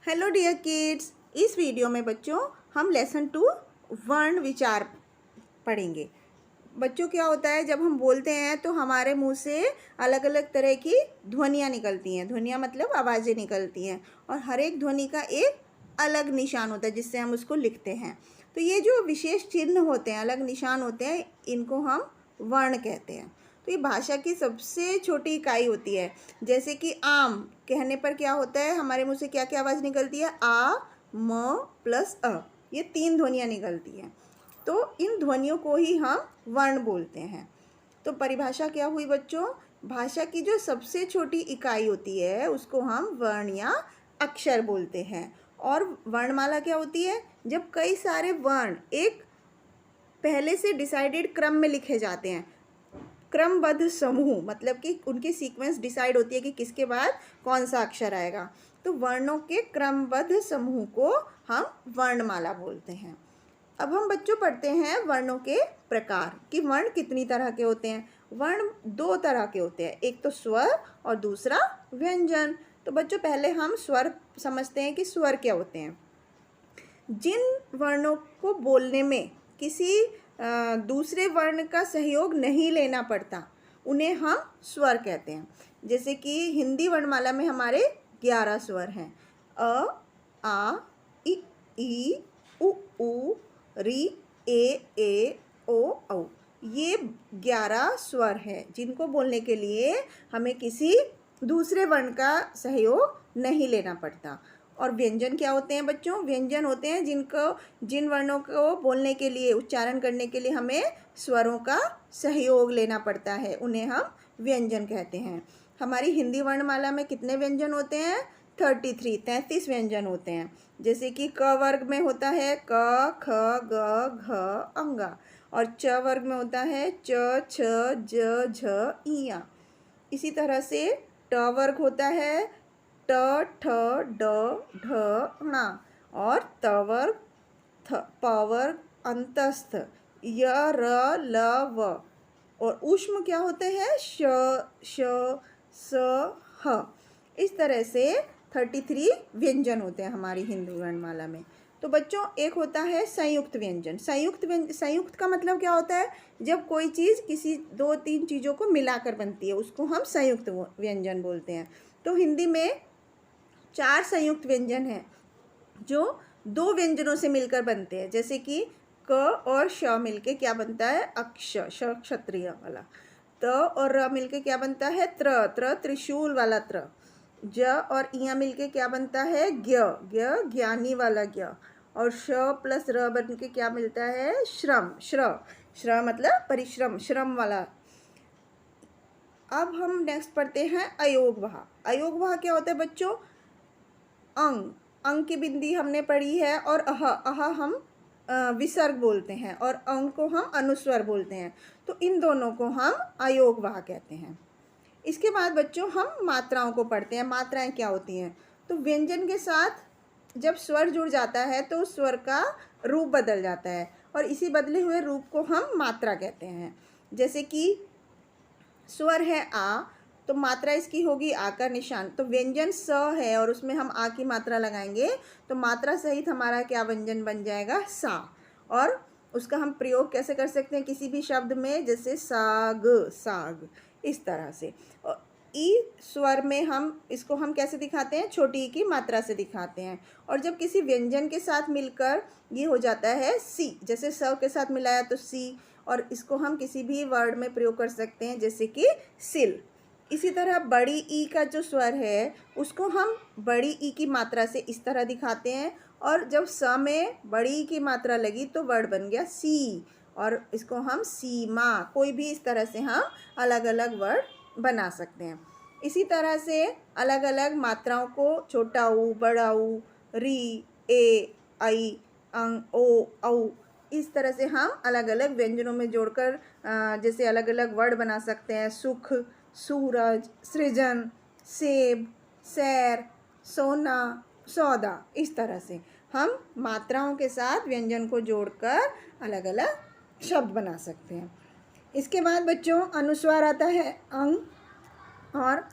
Hello dear kids, इस video में बच्चों हम लेसन 2 वर्ण विचार पढ़ेंगे। बच्चों क्या होता है, जब हम बोलते हैं तो हमारे मुंह से अलग अलग तरह की ध्वनियाँ निकलती हैं। ध्वनियाँ मतलब आवाज़ें निकलती हैं और हर एक ध्वनि का एक अलग निशान होता है जिससे हम उसको लिखते हैं। तो ये जो विशेष चिन्ह होते हैं, अलग निशान होते हैं, इनको हम वर्ण कहते हैं। तो ये भाषा की सबसे छोटी इकाई होती है। जैसे कि आम कहने पर क्या होता है, हमारे मुंह से क्या क्या आवाज़ निकलती है, आ, म प्लस अ, ये 3 ध्वनियाँ निकलती हैं। तो इन ध्वनियों को ही हम वर्ण बोलते हैं। तो परिभाषा क्या हुई बच्चों, भाषा की जो सबसे छोटी इकाई होती है उसको हम वर्ण या अक्षर बोलते हैं। और वर्णमाला क्या होती है, जब कई सारे वर्ण एक पहले से डिसाइडेड क्रम में लिखे जाते हैं। क्रमबद्ध समूह मतलब कि उनकी सीक्वेंस डिसाइड होती है कि किसके बाद कौन सा अक्षर आएगा। तो वर्णों के क्रमबद्ध समूह को हम वर्णमाला बोलते हैं। अब हम बच्चों पढ़ते हैं वर्णों के प्रकार कि वर्ण कितनी तरह के होते हैं। वर्ण 2 तरह के होते हैं, एक तो स्वर और दूसरा व्यंजन। तो बच्चों पहले हम स्वर समझते हैं कि स्वर क्या होते हैं। जिन वर्णों को बोलने में किसी दूसरे वर्ण का सहयोग नहीं लेना पड़ता उन्हें हम स्वर कहते हैं। जैसे कि हिंदी वर्णमाला में हमारे 11 स्वर हैं, अ, आ, इ, ई, उ, री, ए, ओ, औ। ये 11 स्वर हैं जिनको बोलने के लिए हमें किसी दूसरे वर्ण का सहयोग नहीं लेना पड़ता। और व्यंजन क्या होते हैं बच्चों, व्यंजन होते हैं जिन वर्णों को बोलने के लिए, उच्चारण करने के लिए हमें स्वरों का सहयोग लेना पड़ता है, उन्हें हम व्यंजन कहते हैं। हमारी हिंदी वर्णमाला में कितने व्यंजन होते हैं, 33 व्यंजन होते हैं। जैसे कि क वर्ग में होता है क, ख, ग, घ, अंगा। और च वर्ग में होता है च, छ, ज, झ, इया। इसी तरह से ट वर्ग होता है ट, ठ, ड, ढ, ण। और त वर्ग प वर्ग अंतस्थ य, र, ल, व। और ऊष्म क्या होते हैं श, स, ह। इस तरह से 33 व्यंजन होते हैं हमारी हिंदी वर्णमाला में। तो बच्चों एक होता है संयुक्त व्यंजन। संयुक्त का मतलब क्या होता है, जब कोई चीज़ किसी 2-3 चीज़ों को मिलाकर बनती है उसको हम संयुक्त व्यंजन बोलते हैं। तो हिंदी में 4 संयुक्त व्यंजन हैं जो 2 व्यंजनों से मिलकर बनते हैं। जैसे कि क और श मिलके क्या बनता है, अक्ष, श क्षत्रिय वाला। त और र मिलके क्या बनता है, त्र त्रिशूल वाला त्र। ज और इया मिलके क्या बनता है, ज्ञ ज्ञानी वाला ज्ञ। और श प्लस र बन के क्या मिलता है, श्र मतलब परिश्रम, श्रम वाला। अब हम नेक्स्ट पढ़ते हैं अयोगवाह। अयोगवाह क्या होता है बच्चों, अंग की बिंदी हमने पढ़ी है और अह हम विसर्ग बोलते हैं और अंग को हम अनुस्वर बोलते हैं। तो इन दोनों को हम अयोगवाह कहते हैं। इसके बाद बच्चों हम मात्राओं को पढ़ते हैं। मात्राएं क्या होती हैं, तो व्यंजन के साथ जब स्वर जुड़ जाता है तो उस स्वर का रूप बदल जाता है और इसी बदले हुए रूप को हम मात्रा कहते हैं। जैसे कि स्वर है आ, तो मात्रा इसकी होगी आ का निशान। तो व्यंजन स है और उसमें हम आ की मात्रा लगाएंगे तो मात्रा सहित हमारा क्या व्यंजन बन जाएगा, सा। और उसका हम प्रयोग कैसे कर सकते हैं किसी भी शब्द में, जैसे साग, इस तरह से। और ई स्वर में इसको हम कैसे दिखाते हैं, छोटी ई की मात्रा से दिखाते हैं। और जब किसी व्यंजन के साथ मिलकर ये हो जाता है सी, जैसे स के साथ मिलाया तो सी, और इसको हम किसी भी वर्ड में प्रयोग कर सकते हैं जैसे कि सिल। इसी तरह बड़ी ई का जो स्वर है उसको हम बड़ी ई की मात्रा से इस तरह दिखाते हैं और जब स में बड़ी ई की मात्रा लगी तो वर्ड बन गया सी और इसको हम सीमा। कोई भी इस तरह से हम अलग अलग वर्ड बना सकते हैं। इसी तरह से अलग अलग मात्राओं को छोटा ऊ, बड़ा ऊ, री, ए, आई, अंग, ओ, औ, इस तरह से हम अलग अलग व्यंजनों में जोड़कर जैसे अलग अलग वर्ड बना सकते हैं। सुख, सूरज, सृजन, सेब, सैर, सोना, सौदा। इस तरह से हम मात्राओं के साथ व्यंजन को जोड़कर अलग अलग शब्द बना सकते हैं। इसके बाद बच्चों अनुस्वार आता है अंग और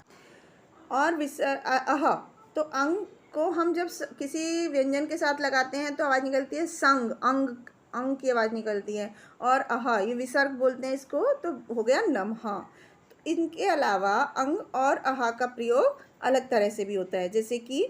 अह। तो अंग को हम जब किसी व्यंजन के साथ लगाते हैं तो आवाज़ निकलती है संग, अंग, अंग की आवाज़ निकलती है। और अहा, ये विसर्ग बोलते हैं इसको, तो हो गया नमहा। तो इनके अलावा अंग और अहा का प्रयोग अलग तरह से भी होता है, जैसे कि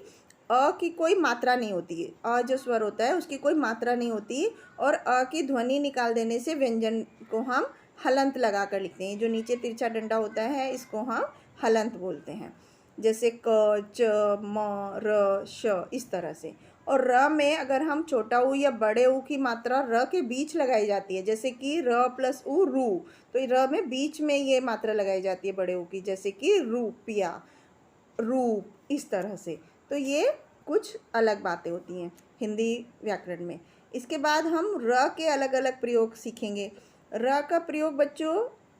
अ की कोई मात्रा नहीं होती है, अ जो स्वर होता है उसकी कोई मात्रा नहीं होती, और अ की ध्वनि निकाल देने से व्यंजन को हम हलंत लगा कर लिखते हैं। जो नीचे तिरछा डंडा होता है इसको हम हलंत बोलते हैं, जैसे क, च, म, र, श, इस तरह से। और र में अगर हम छोटा ऊ या बड़े ऊ की मात्रा र के बीच लगाई जाती है, जैसे कि र प्लस ऊ रू, तो र में बीच में ये मात्रा लगाई जाती है बड़े ऊ की, जैसे कि रूपिया, रूप, इस तरह से। तो ये कुछ अलग बातें होती हैं हिंदी व्याकरण में। इसके बाद हम र के अलग अलग प्रयोग सीखेंगे। र का प्रयोग बच्चों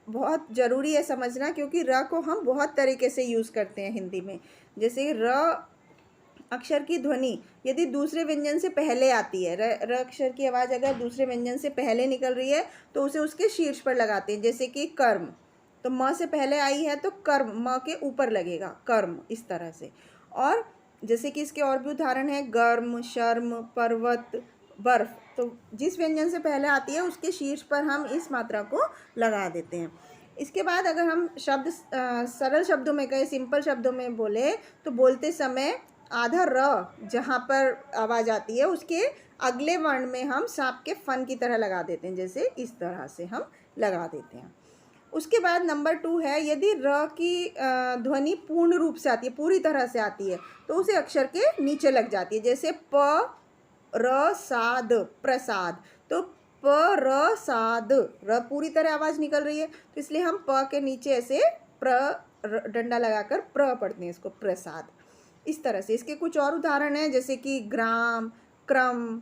बहुत ज़रूरी है समझना, क्योंकि र को हम बहुत तरीके से यूज़ करते हैं हिंदी में। जैसे र अक्षर की ध्वनि यदि दूसरे व्यंजन से पहले आती है, र अक्षर की आवाज़ अगर दूसरे व्यंजन से पहले निकल रही है तो उसे उसके शीर्ष पर लगाते हैं, जैसे कि कर्म, तो म से पहले आई है तो कर्म म के ऊपर लगेगा, कर्म, इस तरह से। और जैसे कि इसके और भी उदाहरण है, गर्म, शर्म, पर्वत, बर्फ, तो जिस व्यंजन से पहले आती है उसके शीर्ष पर हम इस मात्रा को लगा देते हैं। इसके बाद अगर हम शब्द सरल शब्दों में कहें, सिंपल शब्दों में बोले, तो बोलते समय आधा र जहाँ पर आवाज़ आती है उसके अगले वर्ण में हम सांप के फन की तरह लगा देते हैं, जैसे इस तरह से हम लगा देते हैं। उसके बाद नंबर 2 है, यदि र की ध्वनि पूर्ण रूप से आती है, पूरी तरह से आती है, तो उसे अक्षर के नीचे लग जाती है, जैसे प र साद, प्रसाद। तो प र साद, र पूरी तरह आवाज़ निकल रही है, तो इसलिए हम प के नीचे ऐसे डंडा लगाकर प्र पढ़ते हैं इसको, प्रसाद, इस तरह से। इसके कुछ और उदाहरण हैं, जैसे कि ग्राम, क्रम,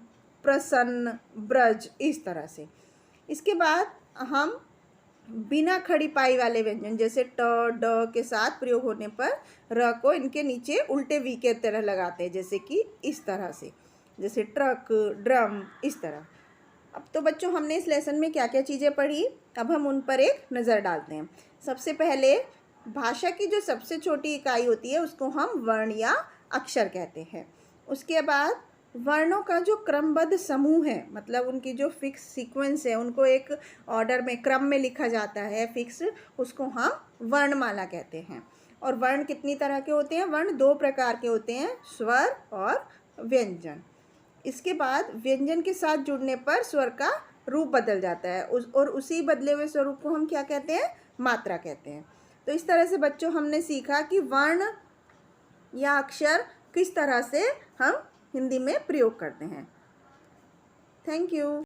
प्रसन्न, ब्रज, इस तरह से। इसके बाद हम बिना खड़ी पाई वाले व्यंजन, जैसे ट, ड के साथ प्रयोग होने पर र को इनके नीचे उल्टे वी के तरह लगाते हैं, जैसे कि इस तरह से, जैसे ट्रक, ड्रम, इस तरह। अब तो बच्चों हमने इस लेसन में क्या क्या चीज़ें पढ़ी, अब हम उन पर एक नज़र डालते हैं। सबसे पहले भाषा की जो सबसे छोटी इकाई होती है उसको हम वर्ण या अक्षर कहते हैं। उसके बाद वर्णों का जो क्रमबद्ध समूह है, मतलब उनकी जो फिक्स सीक्वेंस है, उनको एक ऑर्डर में, क्रम में लिखा जाता है फिक्स, उसको हम वर्णमाला कहते हैं। और वर्ण कितनी तरह के होते हैं? वर्ण 2 प्रकार के होते हैं, स्वर और व्यंजन। इसके बाद व्यंजन के साथ जुड़ने पर स्वर का रूप बदल जाता है, और उसी बदले हुए स्वरूप को हम क्या कहते हैं? मात्रा कहते हैं। तो इस तरह से बच्चों हमने सीखा कि वर्ण या अक्षर किस तरह से हम हिंदी में प्रयोग करते हैं। Thank you.